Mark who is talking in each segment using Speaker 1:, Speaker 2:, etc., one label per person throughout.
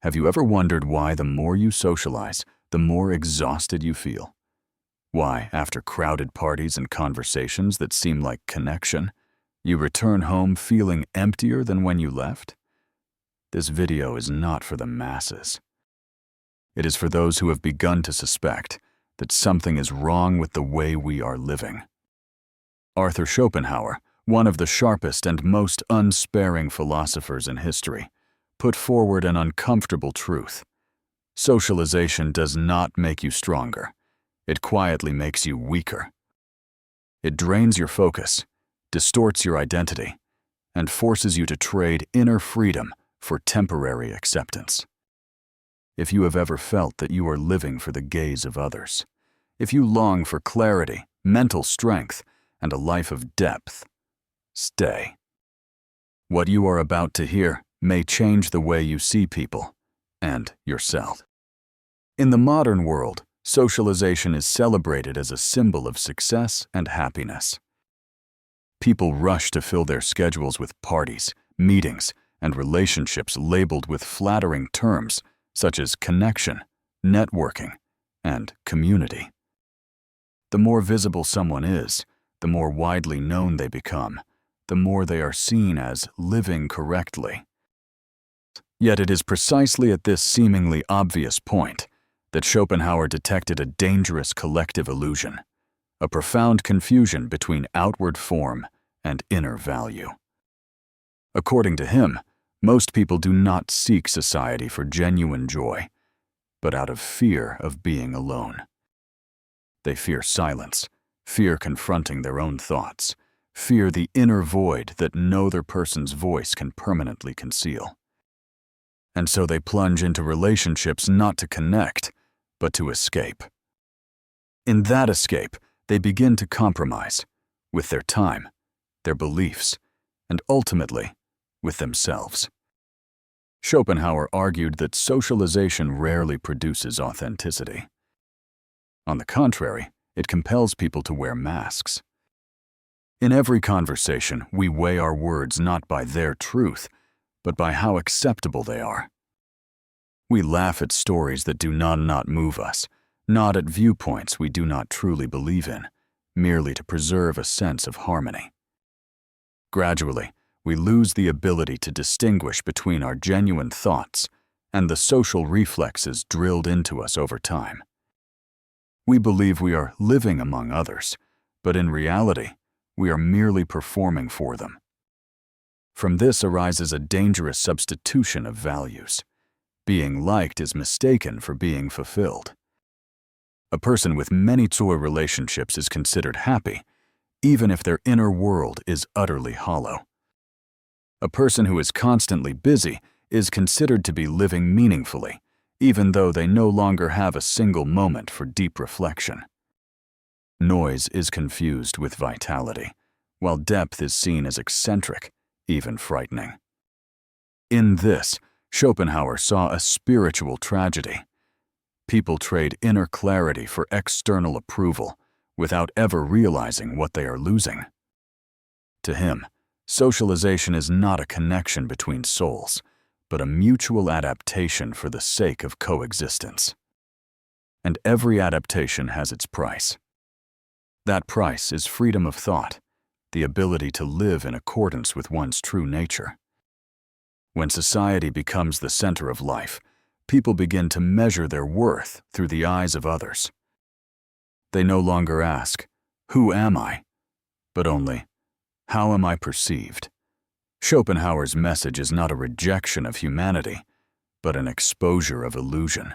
Speaker 1: Have you ever wondered why the more you socialize, the more exhausted you feel? Why, after crowded parties and conversations that seem like connection, you return home feeling emptier than when you left? This video is not for the masses. It is for those who have begun to suspect that something is wrong with the way we are living. Arthur Schopenhauer, one of the sharpest and most unsparing philosophers in history, put forward an uncomfortable truth. Socialization does not make you stronger. It quietly makes you weaker. It drains your focus, distorts your identity, and forces you to trade inner freedom for temporary acceptance. If you have ever felt that you are living for the gaze of others, if you long for clarity, mental strength, and a life of depth, stay. What you are about to hear may change the way you see people and yourself. In the modern world, socialization is celebrated as a symbol of success and happiness. People rush to fill their schedules with parties, meetings, and relationships labeled with flattering terms such as connection, networking, and community. The more visible someone is, the more widely known they become, the more they are seen as living correctly. Yet it is precisely at this seemingly obvious point that Schopenhauer detected a dangerous collective illusion, a profound confusion between outward form and inner value. According to him, most people do not seek society for genuine joy, but out of fear of being alone. They fear silence, fear confronting their own thoughts, fear the inner void that no other person's voice can permanently conceal. And so they plunge into relationships not to connect, but to escape. In that escape, they begin to compromise with their time, their beliefs, and ultimately, with themselves. Schopenhauer argued that socialization rarely produces authenticity. On the contrary, it compels people to wear masks. In every conversation, we weigh our words not by their truth, but by how acceptable they are. We laugh at stories that do not move us, nod at viewpoints we do not truly believe in, merely to preserve a sense of harmony. Gradually, we lose the ability to distinguish between our genuine thoughts and the social reflexes drilled into us over time. We believe we are living among others, but in reality, we are merely performing for them. From this arises a dangerous substitution of values. Being liked is mistaken for being fulfilled. A person with many toy relationships is considered happy, even if their inner world is utterly hollow. A person who is constantly busy is considered to be living meaningfully, even though they no longer have a single moment for deep reflection. Noise is confused with vitality, while depth is seen as eccentric, even frightening. In this, Schopenhauer saw a spiritual tragedy. People trade inner clarity for external approval without ever realizing what they are losing. To him, socialization is not a connection between souls, but a mutual adaptation for the sake of coexistence. And every adaptation has its price. That price is freedom of thought, the ability to live in accordance with one's true nature. When society becomes the center of life, people begin to measure their worth through the eyes of others. They no longer ask, "Who am I?" but only, "How am I perceived?" Schopenhauer's message is not a rejection of humanity, but an exposure of illusion.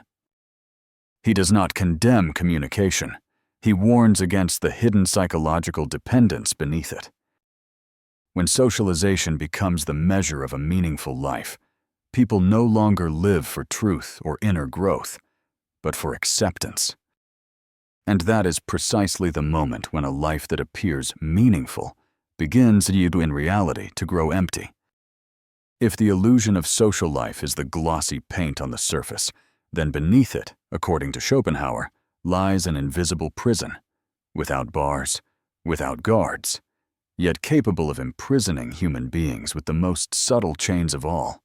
Speaker 1: He does not condemn communication. He warns against the hidden psychological dependence beneath it. When socialization becomes the measure of a meaningful life, people no longer live for truth or inner growth, but for acceptance. And that is precisely the moment when a life that appears meaningful begins in reality to grow empty. If the illusion of social life is the glossy paint on the surface, then beneath it, according to Schopenhauer, lies an invisible prison, without bars, without guards, yet capable of imprisoning human beings with the most subtle chains of all,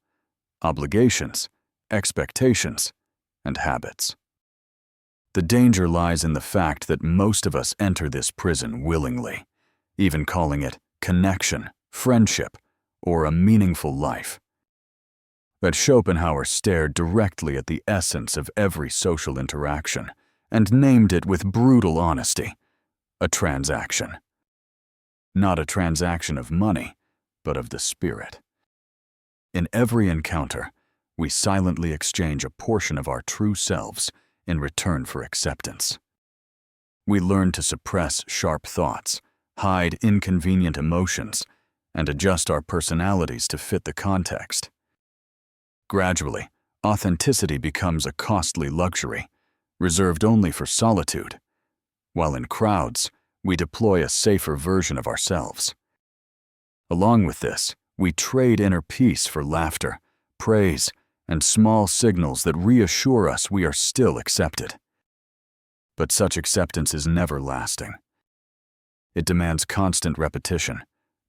Speaker 1: obligations expectations, and habits. The danger lies in the fact that most of us enter this prison willingly, even calling it connection, friendship, or a meaningful life. But Schopenhauer stared directly at the essence of every social interaction and named it with brutal honesty: a transaction. Not a transaction of money, but of the spirit. In every encounter, we silently exchange a portion of our true selves in return for acceptance. We learn to suppress sharp thoughts, hide inconvenient emotions, and adjust our personalities to fit the context. Gradually, authenticity becomes a costly luxury, reserved only for solitude, while in crowds, we deploy a safer version of ourselves. Along with this, we trade inner peace for laughter, praise, and small signals that reassure us we are still accepted. But such acceptance is never lasting. It demands constant repetition.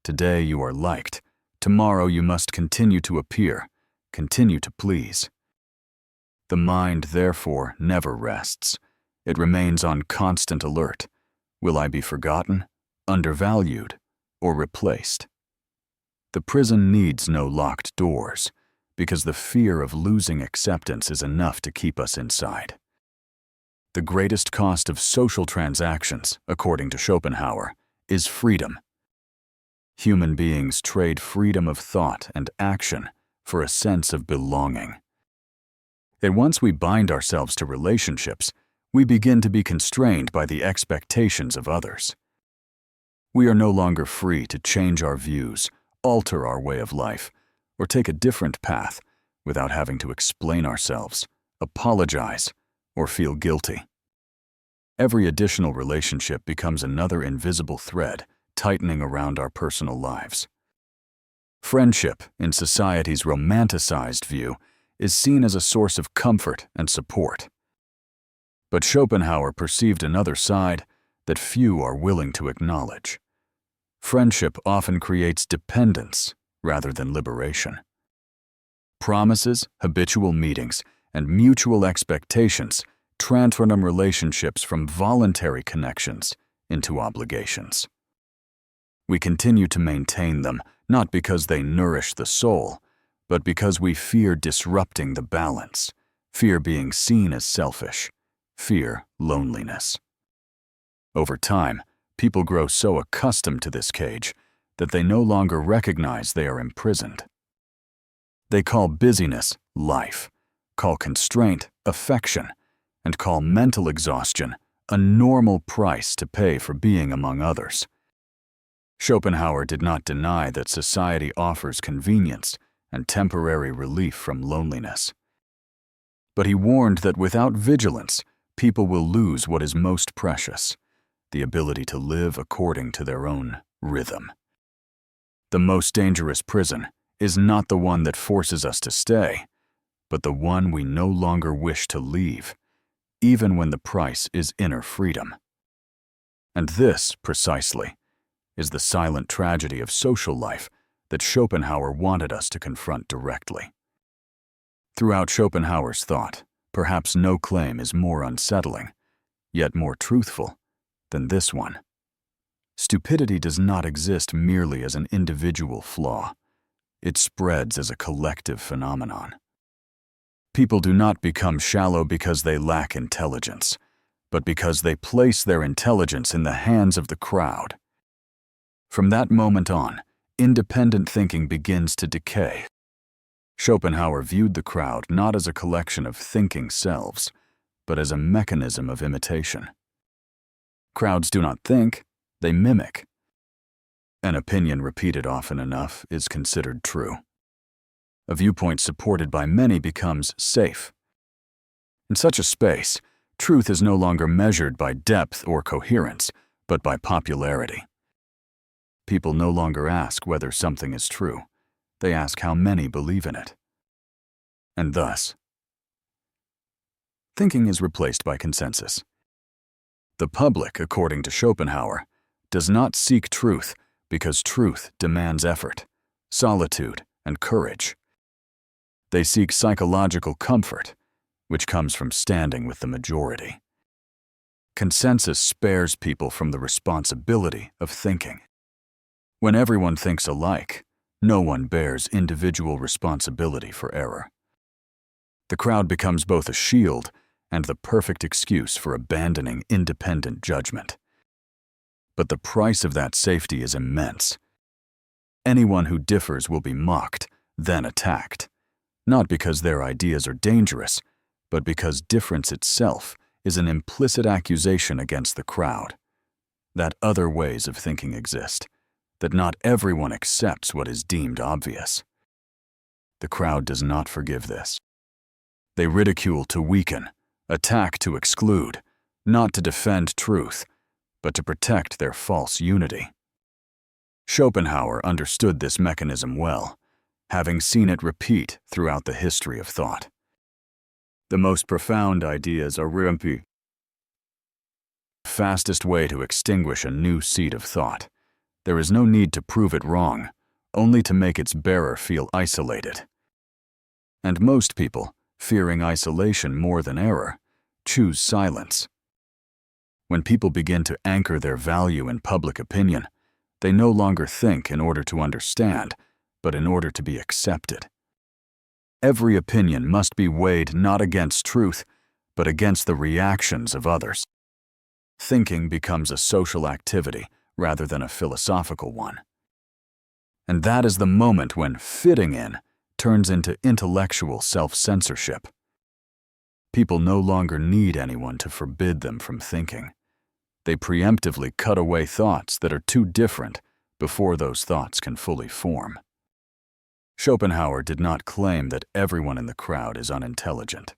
Speaker 1: Today you are liked. Tomorrow you must continue to appear, continue to please. The mind, therefore, never rests. It remains on constant alert. Will I be forgotten, undervalued, or replaced? The prison needs no locked doors, because the fear of losing acceptance is enough to keep us inside. The greatest cost of social transactions, according to Schopenhauer, is freedom. Human beings trade freedom of thought and action for a sense of belonging. And once we bind ourselves to relationships, we begin to be constrained by the expectations of others. We are no longer free to change our views, alter our way of life, or take a different path without having to explain ourselves, apologize, or feel guilty. Every additional relationship becomes another invisible thread tightening around our personal lives. Friendship, in society's romanticized view, is seen as a source of comfort and support. But Schopenhauer perceived another side that few are willing to acknowledge. Friendship often creates dependence rather than liberation. Promises, habitual meetings, and mutual expectations transform relationships from voluntary connections into obligations. We continue to maintain them not because they nourish the soul, but because we fear disrupting the balance, fear being seen as selfish, fear loneliness. Over time, people grow so accustomed to this cage that they no longer recognize they are imprisoned. They call busyness life, call constraint affection, and call mental exhaustion a normal price to pay for being among others. Schopenhauer did not deny that society offers convenience and temporary relief from loneliness. But he warned that without vigilance, people will lose what is most precious: the ability to live according to their own rhythm. The most dangerous prison is not the one that forces us to stay, but the one we no longer wish to leave, even when the price is inner freedom. And this, precisely, is the silent tragedy of social life that Schopenhauer wanted us to confront directly. Throughout Schopenhauer's thought, perhaps no claim is more unsettling, yet more truthful, than this one. Stupidity does not exist merely as an individual flaw. It spreads as a collective phenomenon. People do not become shallow because they lack intelligence, but because they place their intelligence in the hands of the crowd. From that moment on, independent thinking begins to decay. Schopenhauer viewed the crowd not as a collection of thinking selves, but as a mechanism of imitation. Crowds do not think, they mimic. An opinion repeated often enough is considered true. A viewpoint supported by many becomes safe. In such a space, truth is no longer measured by depth or coherence, but by popularity. People no longer ask whether something is true. They ask how many believe in it. And thus, thinking is replaced by consensus. The public, according to Schopenhauer, does not seek truth because truth demands effort, solitude, and courage. They seek psychological comfort, which comes from standing with the majority. Consensus spares people from the responsibility of thinking. When everyone thinks alike, no one bears individual responsibility for error. The crowd becomes both a shield and the perfect excuse for abandoning independent judgment. But the price of that safety is immense. Anyone who differs will be mocked, then attacked, not because their ideas are dangerous, but because difference itself is an implicit accusation against the crowd, that other ways of thinking exist, that not everyone accepts what is deemed obvious. The crowd does not forgive this. They ridicule to weaken, attack to exclude, not to defend truth, but to protect their false unity. Schopenhauer understood this mechanism well, having seen it repeat throughout the history of thought. The most profound ideas are the fastest way to extinguish a new seed of thought. There is no need to prove it wrong, only to make its bearer feel isolated. And most people, fearing isolation more than error, choose silence. When people begin to anchor their value in public opinion, they no longer think in order to understand, but in order to be accepted. Every opinion must be weighed not against truth, but against the reactions of others. Thinking becomes a social activity rather than a philosophical one. And that is the moment when fitting in turns into intellectual self-censorship. People no longer need anyone to forbid them from thinking. They preemptively cut away thoughts that are too different before those thoughts can fully form. Schopenhauer did not claim that everyone in the crowd is unintelligent.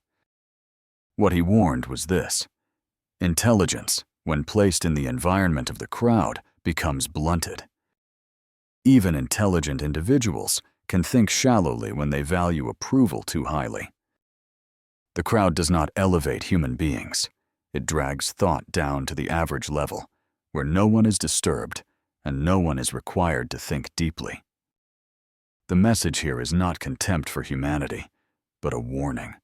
Speaker 1: What he warned was this: intelligence, when placed in the environment of the crowd, becomes blunted. Even intelligent individuals can think shallowly when they value approval too highly. The crowd does not elevate human beings. It drags thought down to the average level, where no one is disturbed and no one is required to think deeply. The message here is not contempt for humanity, but a warning.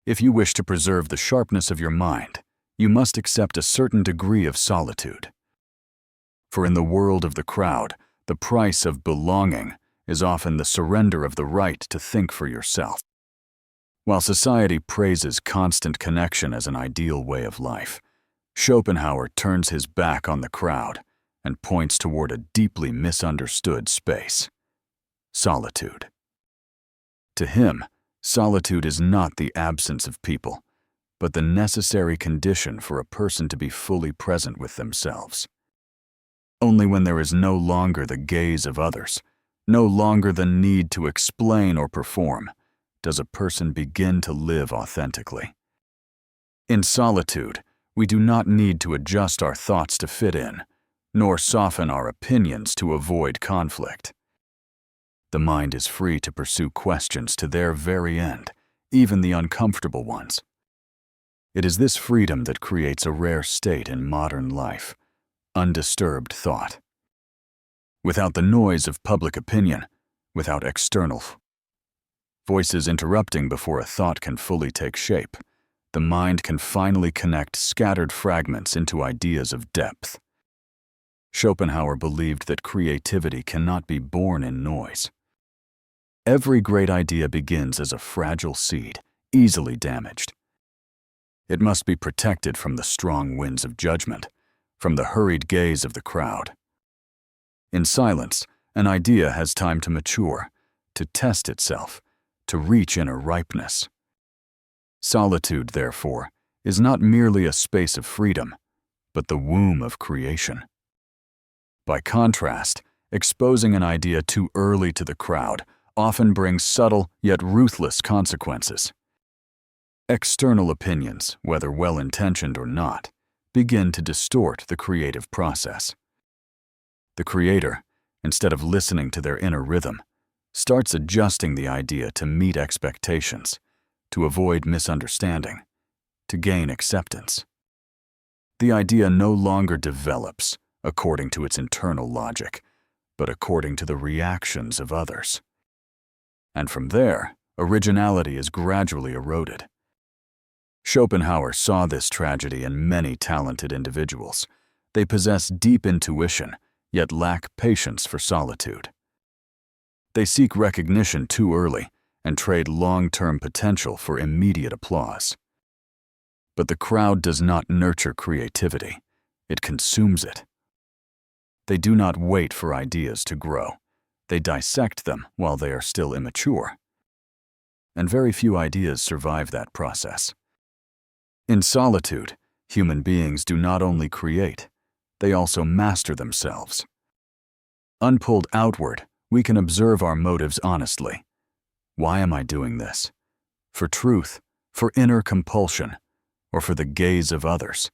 Speaker 1: If you wish to preserve the sharpness of your mind, you must accept a certain degree of solitude. For in the world of the crowd, the price of belonging is often the surrender of the right to think for yourself. While society praises constant connection as an ideal way of life, Schopenhauer turns his back on the crowd and points toward a deeply misunderstood space: solitude. To him, solitude is not the absence of people, but the necessary condition for a person to be fully present with themselves. Only when there is no longer the gaze of others, no longer the need to explain or perform, does a person begin to live authentically. In solitude, we do not need to adjust our thoughts to fit in, nor soften our opinions to avoid conflict. The mind is free to pursue questions to their very end, even the uncomfortable ones. It is this freedom that creates a rare state in modern life: undisturbed thought. Without the noise of public opinion, without external voices interrupting before a thought can fully take shape, the mind can finally connect scattered fragments into ideas of depth. Schopenhauer believed that creativity cannot be born in noise. Every great idea begins as a fragile seed, easily damaged. It must be protected from the strong winds of judgment, from the hurried gaze of the crowd. In silence, an idea has time to mature, to test itself, to reach inner ripeness. Solitude, therefore, is not merely a space of freedom, but the womb of creation. By contrast, exposing an idea too early to the crowd often brings subtle yet ruthless consequences. External opinions, whether well-intentioned or not, begin to distort the creative process. The creator, instead of listening to their inner rhythm, starts adjusting the idea to meet expectations, to avoid misunderstanding, to gain acceptance. The idea no longer develops according to its internal logic, but according to the reactions of others. And from there, Originality is gradually eroded. Schopenhauer saw this tragedy in many talented individuals. They possess deep intuition, yet lack patience for solitude. They seek recognition too early and trade long-term potential for immediate applause. But the crowd does not nurture creativity. It consumes it. They do not wait for ideas to grow. They dissect them while they are still immature. And very few ideas survive that process. In solitude, human beings do not only create, they also master themselves. Unpulled outward, we can observe our motives honestly. Why am I doing this? For truth, for inner compulsion, or for the gaze of others?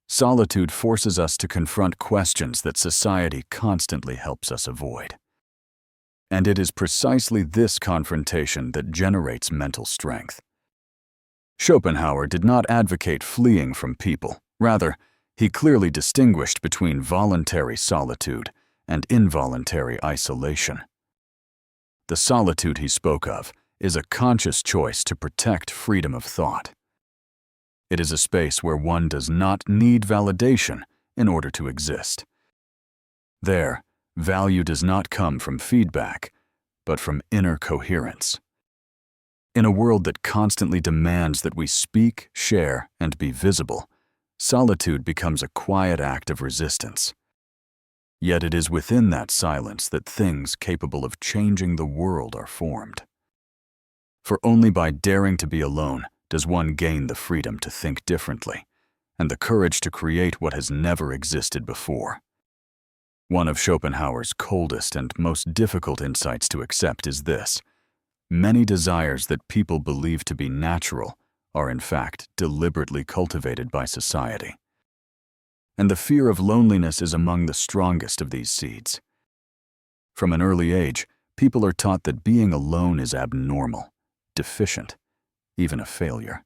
Speaker 1: Solitude forces us to confront questions that society constantly helps us avoid. And it is precisely this confrontation that generates mental strength. Schopenhauer did not advocate fleeing from people. Rather, he clearly distinguished between voluntary solitude and involuntary isolation. The solitude he spoke of is a conscious choice to protect freedom of thought. It is a space where one does not need validation in order to exist. There, value does not come from feedback, but from inner coherence. In a world that constantly demands that we speak, share, and be visible, solitude becomes a quiet act of resistance. Yet it is within that silence that things capable of changing the world are formed. For only by daring to be alone does one gain the freedom to think differently, and the courage to create what has never existed before. One of Schopenhauer's coldest and most difficult insights to accept is this: many desires that people believe to be natural are in fact deliberately cultivated by society. And the fear of loneliness is among the strongest of these seeds. From an early age, people are taught that being alone is abnormal, deficient, even a failure.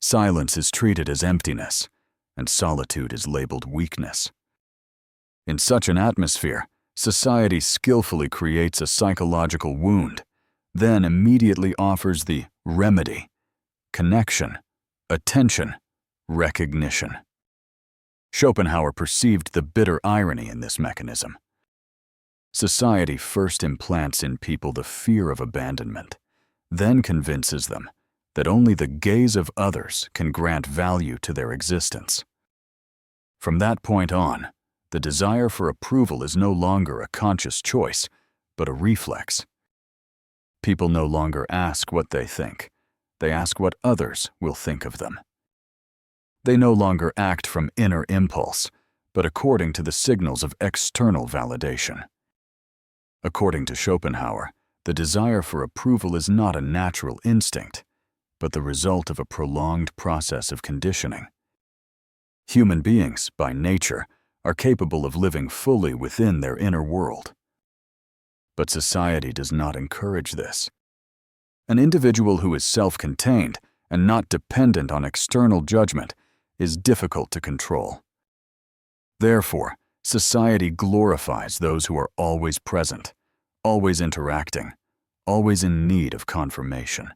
Speaker 1: Silence is treated as emptiness, and solitude is labeled weakness. In such an atmosphere, society skillfully creates a psychological wound, then immediately offers the remedy: connection, attention, recognition. Schopenhauer perceived the bitter irony in this mechanism. Society first implants in people the fear of abandonment, then convinces them that only the gaze of others can grant value to their existence. From that point on, the desire for approval is no longer a conscious choice, but a reflex. People no longer ask what they think. They ask what others will think of them. They no longer act from inner impulse, but according to the signals of external validation. According to Schopenhauer, the desire for approval is not a natural instinct, but the result of a prolonged process of conditioning. Human beings, by nature, are capable of living fully within their inner world. But society does not encourage this. An individual who is self-contained and not dependent on external judgment is difficult to control. Therefore, society glorifies those who are always present, always interacting, always in need of confirmation.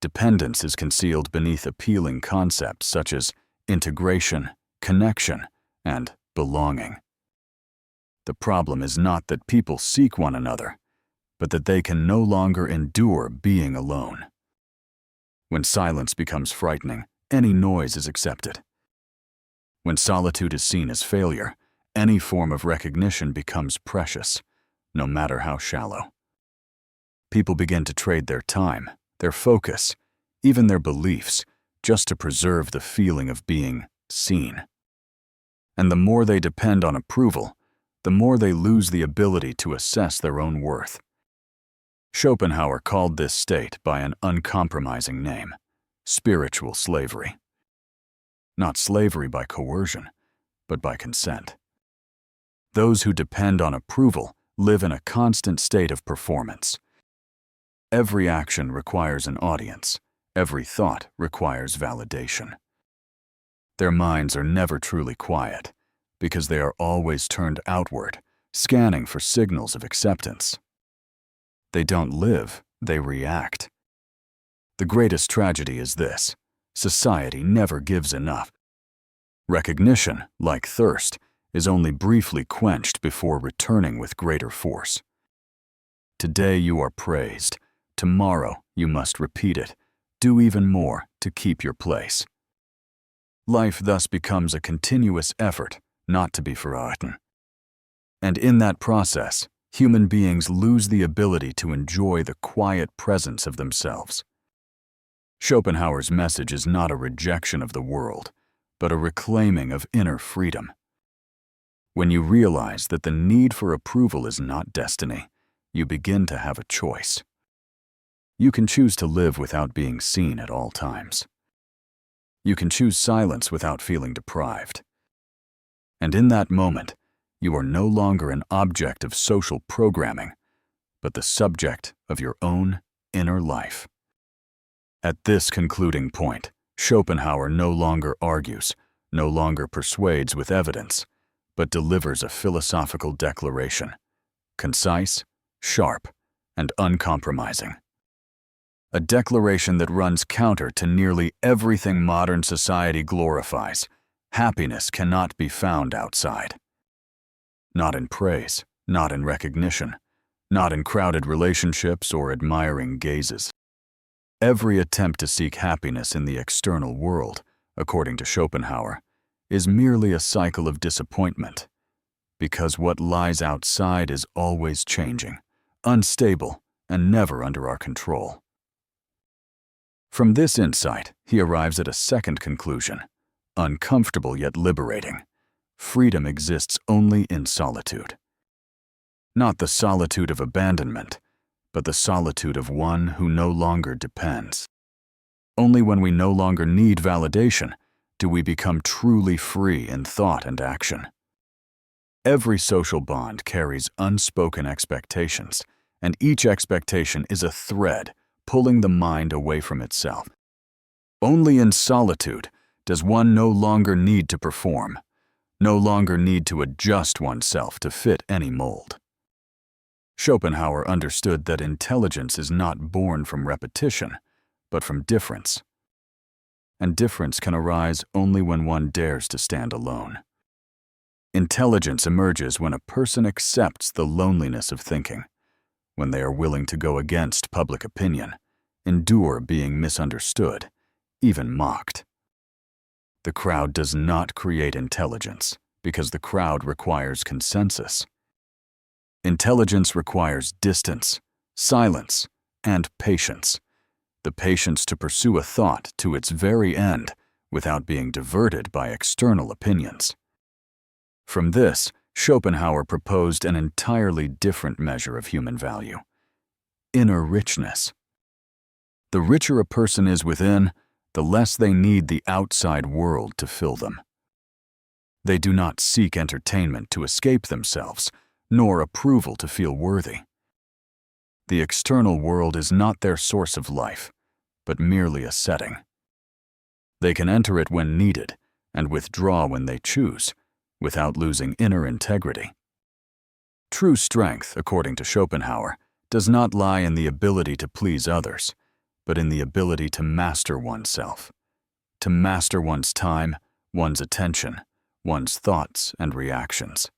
Speaker 1: Dependence is concealed beneath appealing concepts such as integration, connection, and belonging. The problem is not that people seek one another, but that they can no longer endure being alone. When silence becomes frightening, any noise is accepted. When solitude is seen as failure, any form of recognition becomes precious, no matter how shallow. People begin to trade their time, their focus, even their beliefs, just to preserve the feeling of being seen. And the more they depend on approval, the more they lose the ability to assess their own worth. Schopenhauer called this state by an uncompromising name: spiritual slavery. Not slavery by coercion, but by consent. Those who depend on approval live in a constant state of performance. Every action requires an audience. Every thought requires validation. Their minds are never truly quiet, because they are always turned outward, scanning for signals of acceptance. They don't live, they react. The greatest tragedy is this: society never gives enough. Recognition, like thirst, is only briefly quenched before returning with greater force. Today you are praised. Tomorrow you must repeat it. Do even more to keep your place. Life thus becomes a continuous effort not to be forgotten. And in that process, human beings lose the ability to enjoy the quiet presence of themselves. Schopenhauer's message is not a rejection of the world, but a reclaiming of inner freedom. When you realize that the need for approval is not destiny, you begin to have a choice. You can choose to live without being seen at all times. You can choose silence without feeling deprived. And in that moment, you are no longer an object of social programming, but the subject of your own inner life. At this concluding point, Schopenhauer no longer argues, no longer persuades with evidence, but delivers a philosophical declaration, concise, sharp, and uncompromising. A declaration that runs counter to nearly everything modern society glorifies. Happiness cannot be found outside. Not in praise, not in recognition, not in crowded relationships or admiring gazes. Every attempt to seek happiness in the external world, according to Schopenhauer, is merely a cycle of disappointment, because what lies outside is always changing, unstable, and never under our control. From this insight, he arrives at a second conclusion, uncomfortable yet liberating. Freedom exists only in solitude. Not the solitude of abandonment, but the solitude of one who no longer depends. Only when we no longer need validation do we become truly free in thought and action. Every social bond carries unspoken expectations, and each expectation is a thread pulling the mind away from itself. Only in solitude does one no longer need to perform, no longer need to adjust oneself to fit any mold. Schopenhauer understood that intelligence is not born from repetition, but from difference. And difference can arise only when one dares to stand alone. Intelligence emerges when a person accepts the loneliness of thinking, when they are willing to go against public opinion, endure being misunderstood, even mocked. The crowd does not create intelligence because the crowd requires consensus. Intelligence requires distance, silence, and patience. The patience to pursue a thought to its very end without being diverted by external opinions. From this, Schopenhauer proposed an entirely different measure of human value: inner richness. The richer a person is within, the less they need the outside world to fill them. They do not seek entertainment to escape themselves, nor approval to feel worthy. The external world is not their source of life, but merely a setting. They can enter it when needed and withdraw when they choose, without losing inner integrity. True strength, according to Schopenhauer, does not lie in the ability to please others, but in the ability to master oneself, to master one's time, one's attention, one's thoughts and reactions.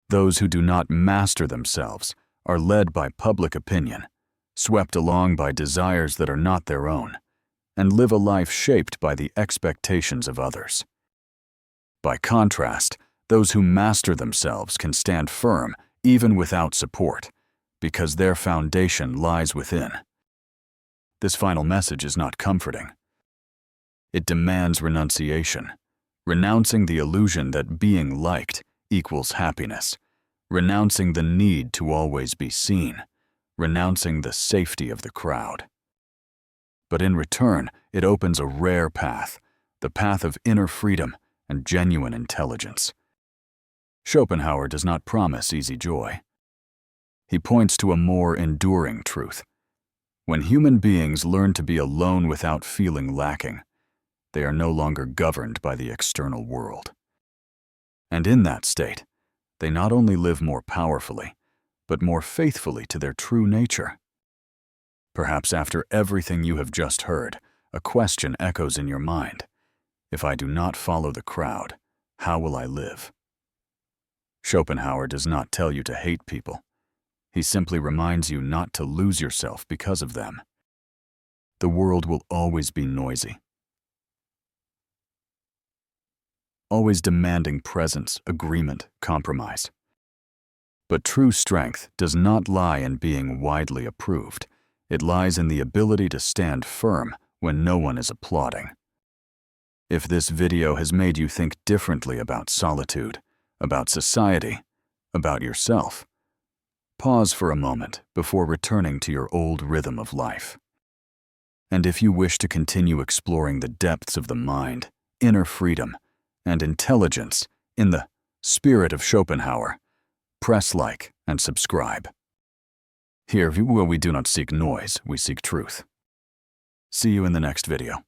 Speaker 1: Those who do not master themselves are led by public opinion, swept along by desires that are not their own, and live a life shaped by the expectations of others. By contrast, those who master themselves can stand firm even without support, because their foundation lies within. This final message is not comforting. It demands renunciation, renouncing the illusion that being liked equals happiness, renouncing the need to always be seen, renouncing the safety of the crowd. But in return, it opens a rare path, the path of inner freedom and genuine intelligence. Schopenhauer does not promise easy joy. He points to a more enduring truth. When human beings learn to be alone without feeling lacking, they are no longer governed by the external world. And in that state, they not only live more powerfully, but more faithfully to their true nature. Perhaps after everything you have just heard, a question echoes in your mind. If I do not follow the crowd, how will I live? Schopenhauer does not tell you to hate people. He simply reminds you not to lose yourself because of them. The world will always be noisy, always demanding presence, agreement, compromise. But true strength does not lie in being widely approved. It lies in the ability to stand firm when no one is applauding. If this video has made you think differently about solitude, about society, about yourself, pause for a moment before returning to your old rhythm of life. And if you wish to continue exploring the depths of the mind, inner freedom, and intelligence in the spirit of Schopenhauer, press like and subscribe. Here, where we do not seek noise, we seek truth. See you in the next video.